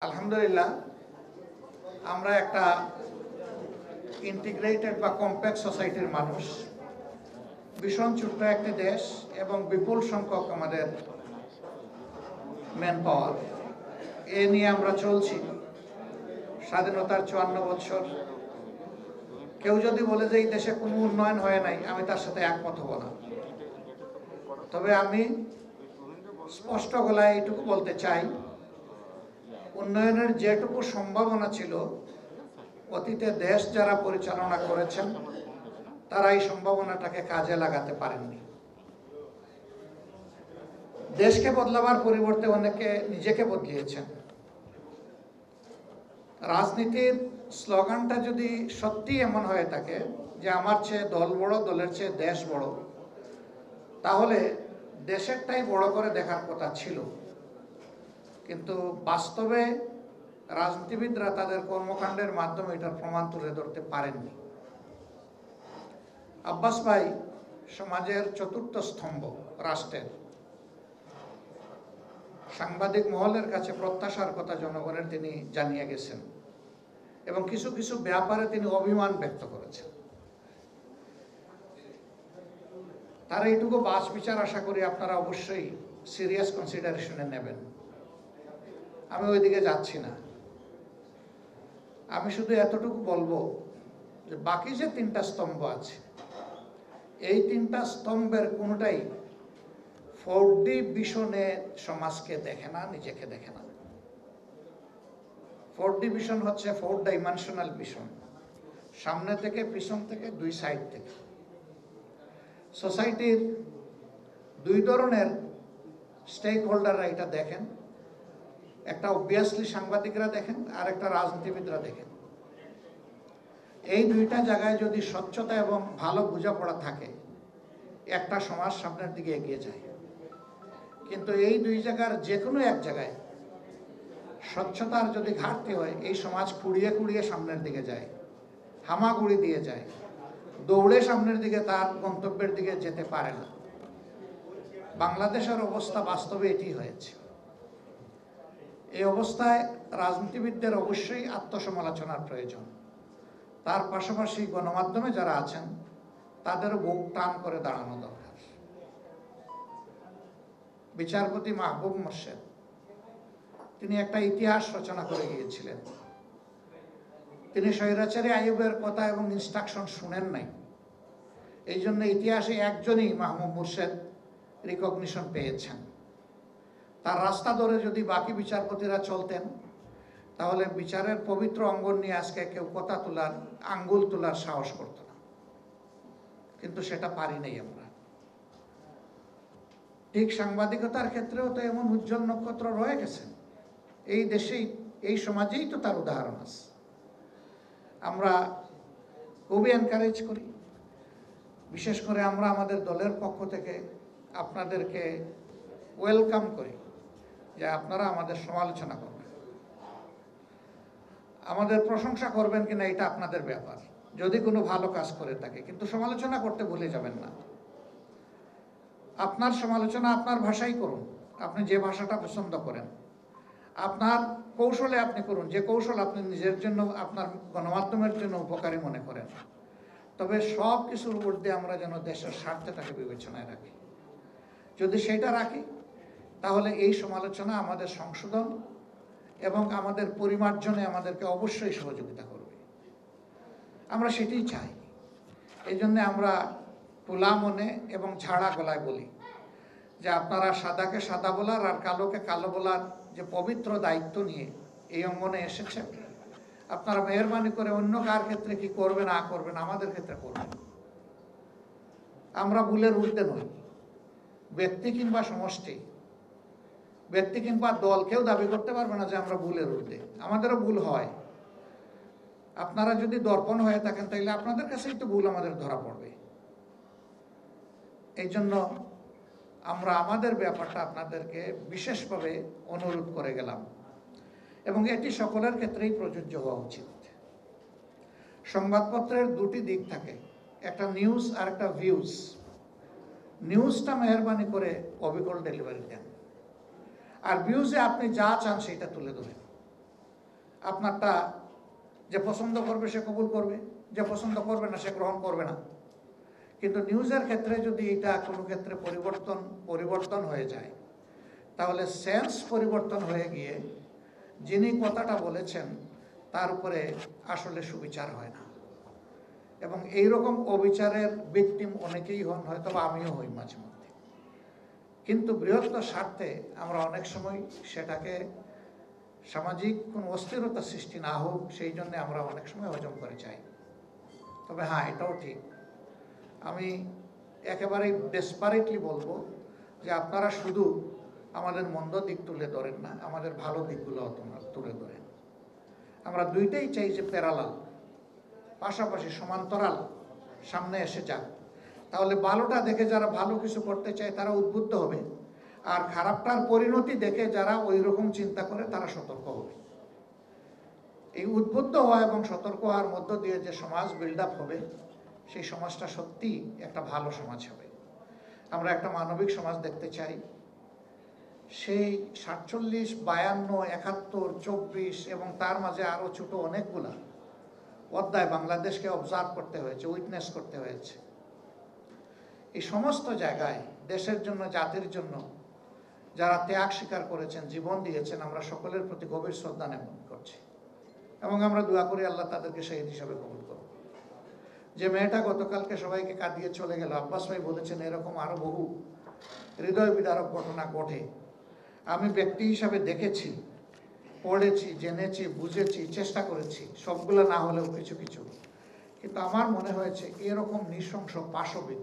আলহামদুলিল্লাহ আমরা একটা ইন্টিগ্রেটেড বা কমপ্লেক্স সোসাইটির মানুষ, ভীষণ ছোট্ট একটি দেশ এবং বিপুল সংখ্যক আমাদের ম্যান পাওয়ার। এ নিয়ে আমরা চলছি স্বাধীনতার 54 বছর। কেউ যদি বলে যে এই দেশে কোনো উন্নয়ন হয় নাই, আমি তার সাথে একমত হব না। তবে আমি স্পষ্ট গলায় এইটুকু বলতে চাই, উন্নয়নের যেটুকু সম্ভাবনা ছিল অতীতে দেশ যারা পরিচালনা করেছেন তারা এই সম্ভাবনাটাকে কাজে লাগাতে পারেননি। দেশকে বদলাবার পরিবর্তে অনেকে নিজেকে বদলিয়েছেন। রাজনীতির স্লোগানটা যদি সত্যি এমন হয়ে থাকে যে আমার চেয়ে দল বড়, দলের চেয়ে দেশ বড়, তাহলে দেশেরটাই বড় করে দেখার কথা ছিল। কিন্তু বাস্তবে রাজনীতিবিদরা তাদের কর্মকাণ্ডের মাধ্যমে এটার প্রমাণ তুলে ধরতে পারেননি। আব্বাস ভাই সমাজের চতুর্থ স্তম্ভ, রাষ্ট্রের। সাংবাদিক মহলের কাছে প্রত্যাশার কথা জনগণের তিনি জানিয়ে গেছেন এবং কিছু কিছু ব্যাপারে তিনি অভিমান ব্যক্ত করেছেন। তার এইটুকু বাছ বিচার আশা করি আপনারা অবশ্যই সিরিয়াস কনসিডারেশনে নেবেন। আমি ওইদিকে যাচ্ছি না। আমি শুধু এতটুকু বলবো যে বাকি যে তিনটা স্তম্ভ আছে, এই তিনটা স্তম্ভের কোনোটাই 4D ভিশনে সমাজকে দেখে না, নিজেকে দেখে না। 4D ভিশন হচ্ছে 4 ডাইমেনশনাল ভিশন, সামনে থেকে, পিছন থেকে, দুই সাইড থেকে। সোসাইটির দুই ধরনের স্টেক হোল্ডাররা এটা দেখেন। একটা অবভিয়াসলি সাংবাদিকরা দেখেন, আর একটা রাজনীতিবিদরা দেখেন। এই দুইটা জায়গায় যদি স্বচ্ছতা এবং ভালো বোঝাপড়া থাকে, একটা সমাজ সামনের দিকে এগিয়ে যায়। কিন্তু এই দুই জায়গার যে কোনো এক জায়গায় স্বচ্ছতার যদি ঘাটতি হয়, এই সমাজ কুড়িয়ে কুড়িয়ে সামনের দিকে যায়, হামাগুড়ি দিয়ে যায়, দৌড়ে সামনের দিকে তার গন্তব্যের দিকে যেতে পারে না। বাংলাদেশের অবস্থা বাস্তবে এটি হয়েছে। এই অবস্থায় রাজনীতিবিদদের অবশ্যই আত্মসমালোচনার প্রয়োজন। তার পাশাপাশি গণমাধ্যমে যারা আছেন তাদেরও বুক টান করে দাঁড়ানো দরকার। বিচারপতি মাহবুব মোর্শেদ তিনি একটা ইতিহাস রচনা করে গিয়েছিলেন। তিনি স্বৈরাচারী আইয়ুবের কথা এবং ইনস্ট্রাকশন শুনেন নাই। এই জন্য ইতিহাসে একজনই মাহবুব মোর্শেদ রিকগনিশন পেয়েছেন। তার রাস্তা ধরে যদি বাকি বিচারপতিরা চলতেন, তাহলে বিচারের পবিত্র অঙ্গন নিয়ে আজকে কেউ কথা তোলার, আঙ্গুল তোলার সাহস করত না। কিন্তু সেটা পারি নাই আমরা। ঠিক সাংবাদিকতার ক্ষেত্রেও তো এমন উজ্জ্বল নক্ষত্র রয়ে গেছেন। এই দেশেই, এই সমাজেই তো তার উদাহরণ আছে। আমরা খুবই এনকারেজ করি। বিশেষ করে আমরা আমাদের দলের পক্ষ থেকে আপনাদেরকে ওয়েলকাম করি যে আপনারা আমাদের সমালোচনা করবেন। আমাদের প্রশংসা করবেন কিনা এটা আপনাদের ব্যাপার, যদি কোনো ভালো কাজ করে থাকে। কিন্তু সমালোচনা করতে ভুলে যাবেন না। আপনার সমালোচনা আপনার ভাষাই করুন, আপনি যে ভাষাটা পছন্দ করেন। আপনার কৌশলে আপনি করুন, যে কৌশল আপনি নিজের জন্য, আপনার গণমাধ্যমের জন্য উপকারী মনে করেন। তবে সব কিছুর উপর দিয়ে আমরা যেন দেশের স্বার্থটাকে বিবেচনায় রাখি। যদি সেটা রাখি, তাহলে এই সমালোচনা আমাদের সংশোধন এবং আমাদের পরিমার্জনে আমাদেরকে অবশ্যই সহযোগিতা করবে। আমরা সেটাই চাই। এই জন্যে আমরা খোলা মনে এবং ঝাড়া গলায় বলি যে আপনারা সাদাকে সাদা বলার আর কালোকে কালো বলার যে পবিত্র দায়িত্ব নিয়ে এই অঙ্গনে এসেছেন, আপনারা মেহরবানি করে অন্য কার ক্ষেত্রে কি করবে না করবেন, আমাদের ক্ষেত্রে করবেন। আমরা ভুলের ঊর্ধ্বে নই। ব্যক্তি কিংবা সমষ্টি, ব্যক্তি কিংবা দল কেউ দাবি করতে পারবে না যে আমরা ভুলের ঊর্ধ্বে। আমাদেরও ভুল হয়। আপনারা যদি দর্পণ হয়ে থাকেন, তাইলে আপনাদের কাছেই তো ভুল আমাদের ধরা পড়বে। এই জন্য আমরা আমাদের ব্যাপারটা আপনাদেরকে বিশেষভাবে অনুরোধ করে গেলাম এবং এটি সকলের ক্ষেত্রেই প্রযোজ্য হওয়া উচিত। সংবাদপত্রের দুটি দিক থাকে, একটা নিউজ আর একটা ভিউজ। নিউজটা মেহরবানি করে অবিকল ডেলিভারি দেন, আর ভিউজে আপনি যা চান সেটা তুলে ধরেন। আপনারটা যে পছন্দ করবে সে কবুল করবে, যে পছন্দ করবে না সে গ্রহণ করবে না। কিন্তু নিউজের ক্ষেত্রে যদি এটা কোনো ক্ষেত্রে পরিবর্তন হয়ে যায়, তাহলে সেন্স পরিবর্তন হয়ে গিয়ে যিনি কথাটা বলেছেন তার উপরে আসলে সুবিচার হয় না। এবং এইরকম অবিচারের ভিকটিম অনেকেই হন, হয়তো আমিও হই মাঝে মধ্যে। কিন্তু বৃহত্তর স্বার্থে আমরা অনেক সময় সেটাকে সামাজিক কোনো অস্থিরতা সৃষ্টি না হোক সেই জন্য আমরা অনেক সময় হজম করে চাই। তবে হ্যাঁ, এটাও ঠিক, আমি একেবারেই ডেসপারেটলি বলবো যে আপনারা শুধু আমাদের মন্দ দিক তুলে ধরেন না, আমাদের ভালো দিকগুলো তুলে ধরেন। আমরা দুইটাই চাই যে প্যারালাল, পাশাপাশি সমান্তরাল সামনে এসে যাক। তাহলে ভালোটা দেখে যারা ভালো কিছু করতে চায় তারা উদ্বুদ্ধ হবে, আর খারাপটার পরিণতি দেখে যারা ওই রকম চিন্তা করে তারা সতর্ক হবে। এই উদ্বুদ্ধ হওয়া এবং সতর্ক হওয়ার মধ্য দিয়ে যে সমাজ বিল্ড আপ হবে, সেই সমাজটা সত্যি একটা ভালো সমাজ হবে। আমরা একটা মানবিক সমাজ দেখতে চাই। সেই 47, 52, 71, 24 এবং তার মাঝে আরও ছোট অনেকগুলা অধ্যায় বাংলাদেশকে অবজার্ভ করতে হয়েছে, উইটনেস করতে হয়েছে। এই সমস্ত জায়গায় দেশের জন্য, জাতির জন্য যারা ত্যাগ স্বীকার করেছেন, জীবন দিয়েছেন, আমরা সকলের প্রতি গভীর শ্রদ্ধা জ্ঞাপন করছি এবং আমরা দোয়া করি আল্লাহ তাদেরকে শহীদ হিসাবে কবুল করুন। যে মেয়েটা গতকালকে সবাইকে কাঁদিয়ে চলে গেল, আব্বাস ভাই বলেছেন এরকম আরো বহু হৃদয় বিদারক ঘটনা ঘটে। আমি ব্যক্তি হিসাবে দেখেছি, পড়েছি, জেনেছি, বুঝেছি, চেষ্টা করেছি, সবগুলো না হলেও কিছু কিছু। কিন্তু আমার মনে হয়েছে এরকম নৃশংস পাশবিক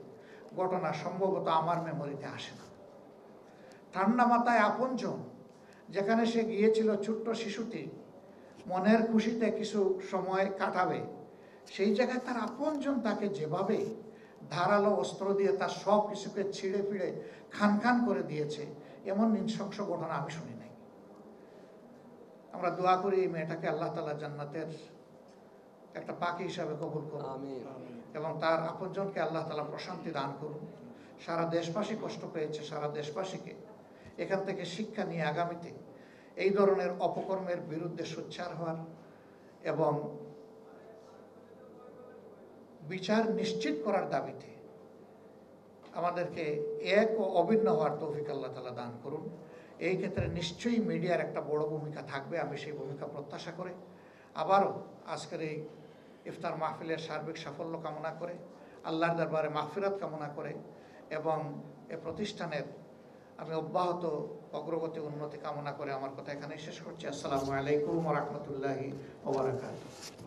ঘটনা সম্ভবত আমার মেমোরিতে আসে না। ঠান্ডা মাথায় আপনজন, যেখানে সে গিয়েছিল ছোট্ট শিশুটি মনের খুশিতে কিছু সময় কাটাবে, সেই জায়গায় তার আপনজন তাকে যেভাবে ধারালো অস্ত্র দিয়ে তার সব কিছুকে ছিঁড়ে ফিড়ে খান খান করে দিয়েছে, এমন নৃশংস ঘটনা আমি শুনি নাই। আমরা দোয়া করি এই মেয়েটাকে আল্লাহ তাআলা জান্নাতের একটা পাখি হিসাবে কবুল করুন এবং তার আপনজনকে আল্লাহ তাআলা প্রশান্তি দান করুন। সারা দেশবাসী কষ্ট পেয়েছে, সারা দেশবাসীকে এখান থেকে শিক্ষা নিয়ে আগামীতে এই ধরনের অপকর্মের বিরুদ্ধে সোচ্চার হওয়ার এবং বিচার নিশ্চিত করার দাবিতে আমাদেরকে এক ও অভিন্ন হওয়ার তৌফিক আল্লাহ তাআলা দান করুন। এই ক্ষেত্রে নিশ্চয়ই মিডিয়ার একটা বড় ভূমিকা থাকবে, আমি সেই ভূমিকা প্রত্যাশা করে আবারও আজকের এই ইফতার মাহফিলের সার্বিক সাফল্য কামনা করে, আল্লাহর দরবারে মাগফিরাত কামনা করে এবং এ প্রতিষ্ঠানের আমি অব্যাহত অগ্রগতি উন্নতি কামনা করে আমার কথা এখানেই শেষ করছি। আসসালামু আলাইকুম ওয়া রাহমাতুল্লাহি ওয়া বারাকাতুহু।